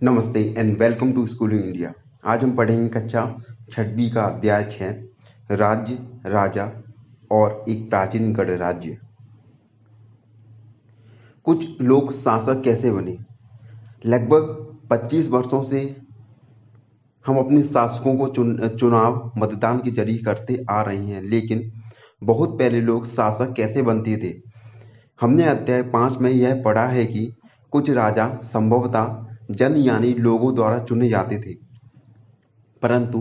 नमस्ते and welcome to schooling India. आज हम पढ़ेंगे कक्षा 6वीं का अध्याय 6 राज्य, राजा और एक प्राचीन गणराज्य। कुछ लोग शासक कैसे बने। लगभग 25 वर्षों से हम अपने शासकों को चुनाव मतदान के जरिए करते आ रहे हैं, लेकिन बहुत पहले लोग शासक कैसे बनते थे। हमने अध्याय 5 में यह पढ़ा है कि कुछ राजा संभवतः जन यानी लोगों द्वारा चुने जाते थे, परंतु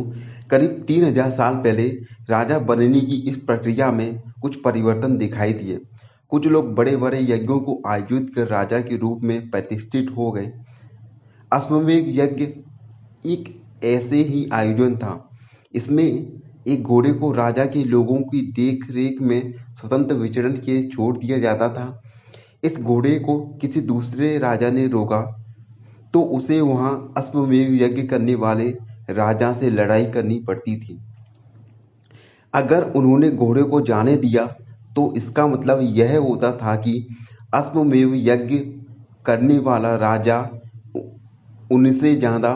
करीब 3000 साल पहले राजा बनने की इस प्रक्रिया में कुछ परिवर्तन दिखाई दिए। कुछ लोग बड़े बड़े यज्ञों को आयोजित कर राजा के रूप में प्रतिष्ठित हो गए। अश्वमेध यज्ञ एक ऐसे ही आयोजन था। इसमें एक घोड़े को राजा के लोगों की देख रेख में स्वतंत्र विचरण के छोड़ दिया जाता था। इस घोड़े को किसी दूसरे राजा ने रोका तो उसे वहां अश्वमेध यज्ञ करने वाले राजा से लड़ाई करनी पड़ती थी। अगर उन्होंने घोड़े को जाने दिया तो इसका मतलब यह होता था कि अश्वमेध यज्ञ करने वाला राजा उनसे ज्यादा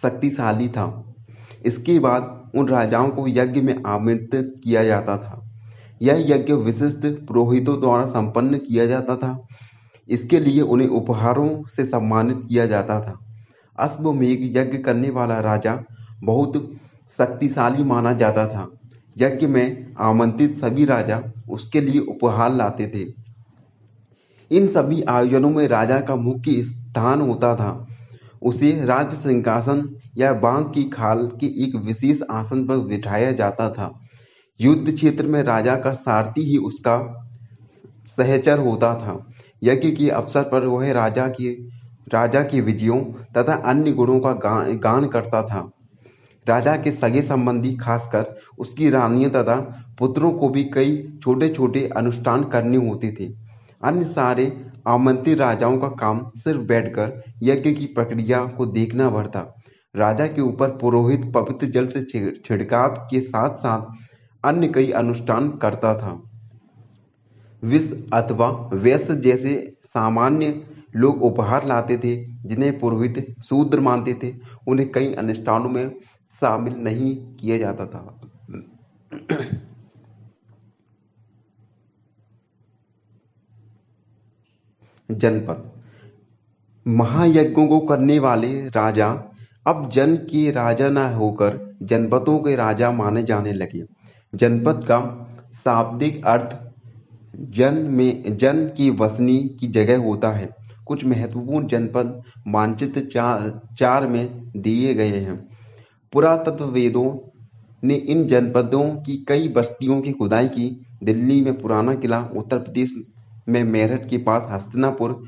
शक्तिशाली था। इसके बाद उन राजाओं को यज्ञ में आमंत्रित किया जाता था। यह यज्ञ विशिष्ट पुरोहितों द्वारा संपन्न किया जाता था। इसके लिए उन्हें उपहारों से सम्मानित किया जाता था। अश्वमेध यज्ञ करने वाला राजा बहुत शक्तिशाली माना जाता था। यज्ञ में आमंत्रित सभी राजा उसके लिए उपहार लाते थे। इन सभी आयोजनों में राजा का मुख्य स्थान होता था। उसे राज सिंहासन या बाघ की खाल के एक विशेष आसन पर बिठाया जाता था। युद्ध क्षेत्र में राजा का सारथी ही उसका सहचर होता था। यज्ञ के अवसर पर वह राजा के विजयों तथा अन्य गुणों का गान करता था। राजा के सगे संबंधी, खासकर उसकी रानियों तथा पुत्रों को भी कई छोटे छोटे अनुष्ठान करने होते थे। अन्य सारे आमंत्रित राजाओं का काम सिर्फ बैठकर यज्ञ की प्रक्रिया को देखना भर था। राजा के ऊपर पुरोहित पवित्र जल से छिड़काव के साथ साथ अन्य कई अनुष्ठान करता था। विष अथवा वैश्य जैसे सामान्य लोग उपहार लाते थे, जिन्हें पुरोहित शूद्र मानते थे। उन्हें कई अनुष्ठानों में शामिल नहीं किया जाता था। जनपद। महायज्ञों को करने वाले राजा अब जन के राजा न होकर जनपदों के राजा माने जाने लगे। जनपद का शाब्दिक अर्थ जन की वसनी की जगह होता है। कुछ महत्वपूर्ण जनपद मानचित्र 4 में दिए गए हैं। पुरातत्ववेदों ने इन जनपदों की कई बस्तियों की खुदाई की। दिल्ली में पुराना किला, उत्तर प्रदेश में मेरठ के पास हस्तिनापुर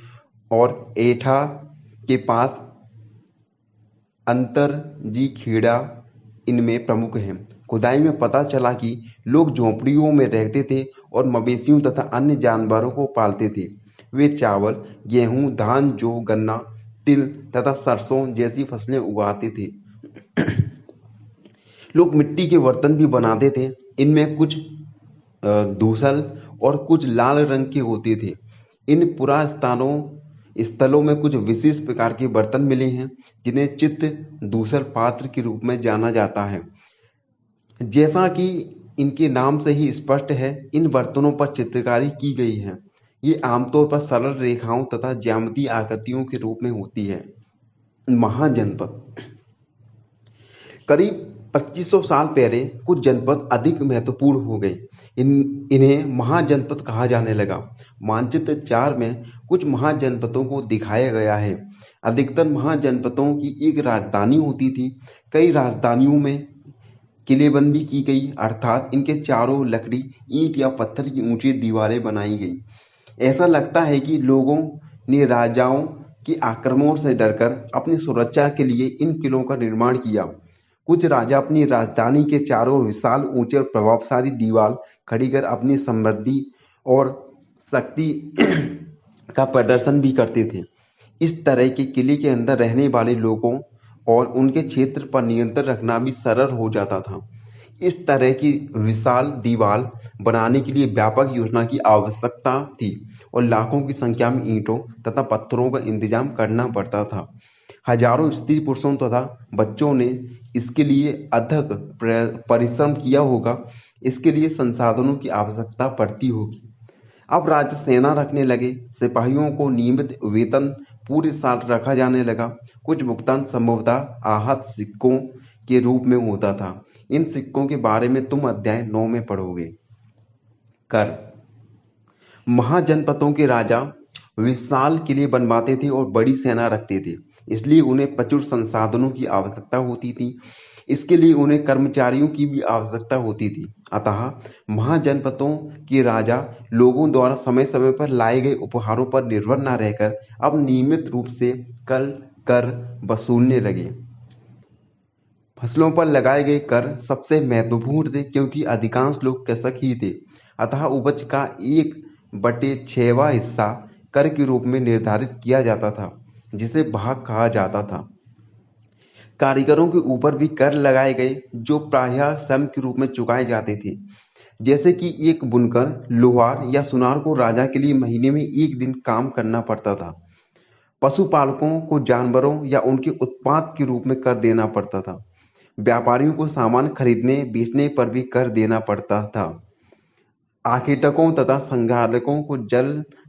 और एटा के पास अंतरजी खेड़ा इनमें प्रमुख हैं। खुदाई में पता चला कि लोग झोंपड़ियों में रहते थे और मवेशियों तथा अन्य जानवरों को पालते थे। वे चावल, गेहूं, धान, जौ, गन्ना, तिल तथा सरसों जैसी फसलें उगाते थे। लोग मिट्टी के बर्तन भी बनाते थे। इनमें कुछ धूसल और कुछ लाल रंग के होते थे। इन स्थलों में कुछ विशेष प्रकार के बर्तन मिले हैं, जिन्हें चित्त दूसर पात्र के रूप में जाना जाता है। जैसा कि इनके नाम से ही स्पष्ट है, इन बर्तनों पर चित्रकारी की गई है। ये आमतौर पर सरल रेखाओं तथा ज्यामितीय आकृतियों के रूप में होती है। महाजनपद। करीब 2500 साल पहले कुछ जनपद अधिक महत्वपूर्ण हो गए। इन्हें महाजनपद कहा जाने लगा। मानचित्र 4 में कुछ महाजनपदों को दिखाया गया है। अधिकतर महाजनपदों की एक राजधानी होती थी। कई राजधानियों में किलेबंदी की गई, अर्थात इनके चारों लकड़ी, ईंट या पत्थर की ऊंची दीवारें बनाई गई। ऐसा लगता है कि लोगों ने राजाओं के आक्रमण से डरकर अपनी सुरक्षा के लिए इन किलों का निर्माण किया। कुछ राजा अपनी राजधानी के चारों विशाल, ऊंचे और प्रभावशाली दीवार खड़ी कर अपनी समृद्धि और शक्ति का प्रदर्शन भी करते थे। इस तरह के किले के अंदर रहने वाले लोगों और उनके क्षेत्र पर नियंत्रण रखना भी सरल हो जाता था। इस तरह की विशाल दीवार बनाने के लिए व्यापक योजना की आवश्यकता थी और लाखों की संख्या में ईंटों तथा पत्थरों का इंतजाम करना पड़ता था। हजारों स्त्री पुरुषों तथा बच्चों ने इसके लिए अथक परिश्रम किया होगा। इसके लिए संसाधनों की आवश्यकता पड़ती होगी। अब राज्य सेना रखने लगे। सिपाहियों को नियमित वेतन पूरे साल रखा जाने लगा। कुछ भुगतान संभवतः आहत सिक्कों के रूप में होता था। इन सिक्कों के बारे में तुम अध्याय 9 में पढ़ोगे। कर महाजनपदों के राजा विशाल किले बनवाते थे और बड़ी सेना रखते थे, इसलिए उन्हें प्रचुर संसाधनों की आवश्यकता होती थी। इसके लिए उन्हें कर्मचारियों की भी आवश्यकता होती थी। अतः महाजनपदों के राजा लोगों द्वारा समय समय पर लाए गए उपहारों पर निर्भर न रहकर अब नियमित रूप से कर वसूलने लगे। फसलों पर लगाए गए कर सबसे महत्वपूर्ण थे, क्योंकि अधिकांश लोग कृषक ही थे। अतः उपज का 1/6वां हिस्सा कर के रूप में निर्धारित किया जाता था, जिसे भाग कहा जाता था। कारीगरों के ऊपर भी कर लगाए गए, जो प्रायः श्रम के रूप में चुकाए जाते थे। जैसे कि एक बुनकर, लोहार या सुनार को राजा के लिए महीने में 1 दिन काम करना पड़ता था। पशुपालकों को जानवरों या उनके उत्पाद के रूप में कर देना पड़ता था। व्यापारियों को सामान खरीदने बेचने पर भी कर देना पड़ता था। आखेटकों तथा संग्राहकों को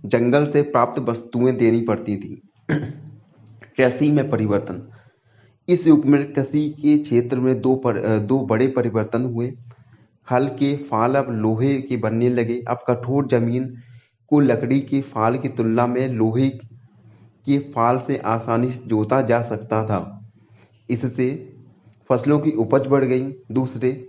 जंगल से प्राप्त वस्तुएं देनी पड़ती थी। कृषि में परिवर्तन। इस युग में कृषि के क्षेत्र में दो बड़े परिवर्तन हुए। हल के फाल अब लोहे के बनने लगे। अब कठोर जमीन को लकड़ी के फाल की तुलना में लोहे के फाल से आसानी से जोता जा सकता था। इससे फसलों की उपज बढ़ गई। दूसरे,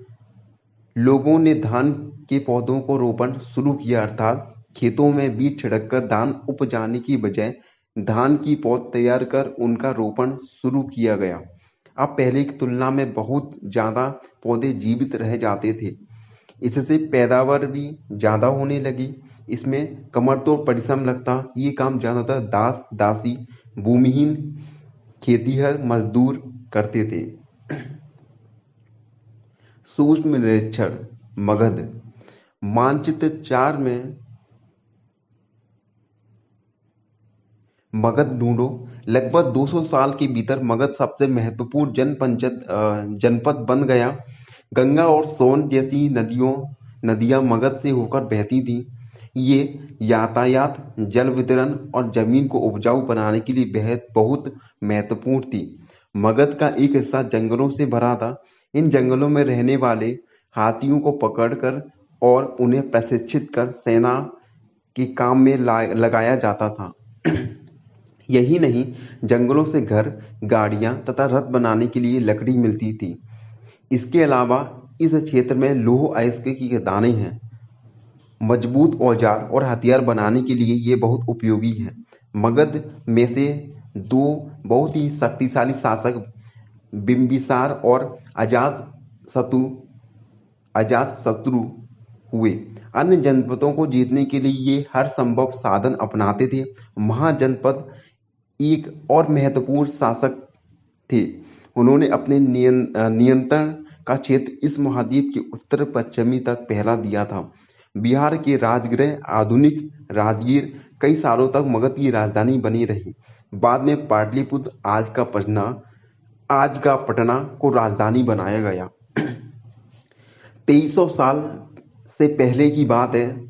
लोगों ने धान के पौधों को रोपण शुरू किया, अर्थात खेतों में बीज छिड़ककर धान उपजाने की बजाय धान की पौध तैयार कर उनका रोपण शुरू किया गया। अब पहले की तुलना में बहुत ज्यादा पौधे जीवित रह जाते थे। इससे पैदावार भी ज्यादा होने लगी। इसमें कमरतोड़ परिश्रम लगता। ये काम ज्यादातर दास दासी, भूमिहीन खेतिहर मजदूर करते थे। सूक्ष्म निरीक्षण। मगध मानचित्र 4 में मगध ढूंढो। लगभग 200 साल के भीतर मगध सबसे महत्वपूर्ण जनपद बन गया। गंगा और सोन जैसी नदियां मगध से होकर बहती थी। ये यातायात, जल वितरण और जमीन को उपजाऊ बनाने के लिए बहुत महत्वपूर्ण थी। मगध का एक हिस्सा जंगलों से भरा था। इन जंगलों में रहने वाले हाथियों को पकड़कर और उन्हें प्रशिक्षित कर सेना के काम में लगाया जाता था। यही नहीं, जंगलों से घर, गाड़ियां तथा रथ बनाने के लिए लकड़ी मिलती थी। इसके अलावा इस क्षेत्र में लौह अयस्क की खदानें हैं। मजबूत औजार और हथियार बनाने के लिए ये बहुत उपयोगी है। मगध में से 2 बहुत ही शक्तिशाली शासक बिंबिसार और अजातशत्रु हुए। अन्य जनपदों को जीतने के लिए ये हर संभव साधन अपनाते थे। महाजनपद एक और महत्वपूर्ण शासक थे। उन्होंने अपने नियंत्रण का क्षेत्र इस महाद्वीप के उत्तर पश्चिमी तक फैला दिया था। बिहार के राजगृह, आधुनिक राजगीर, कई सालों तक मगध की राजधानी बनी रही। बाद में पाटलिपुत्र, आज का पटना को राजधानी बनाया गया। 2300 साल से पहले की बात है।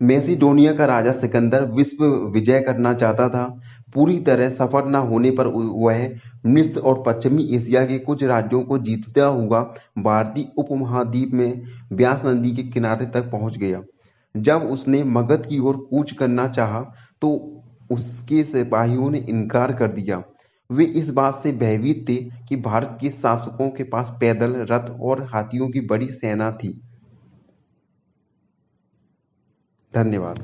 मैसिडोनिया का राजा सिकंदर विश्व विजय करना चाहता था। पूरी तरह सफल न होने पर वह मिस्र और पश्चिमी एशिया के कुछ राज्यों को जीतता हुआ भारतीय उपमहाद्वीप में ब्यास नदी के किनारे तक पहुंच गया। जब उसने मगध की ओर कूच करना चाहा तो उसके सिपाहियों ने इनकार कर दिया। वे इस बात से भयभीत थे कि भारत के शासकों के पास पैदल, रथ और हाथियों की बड़ी सेना थी। धन्यवाद।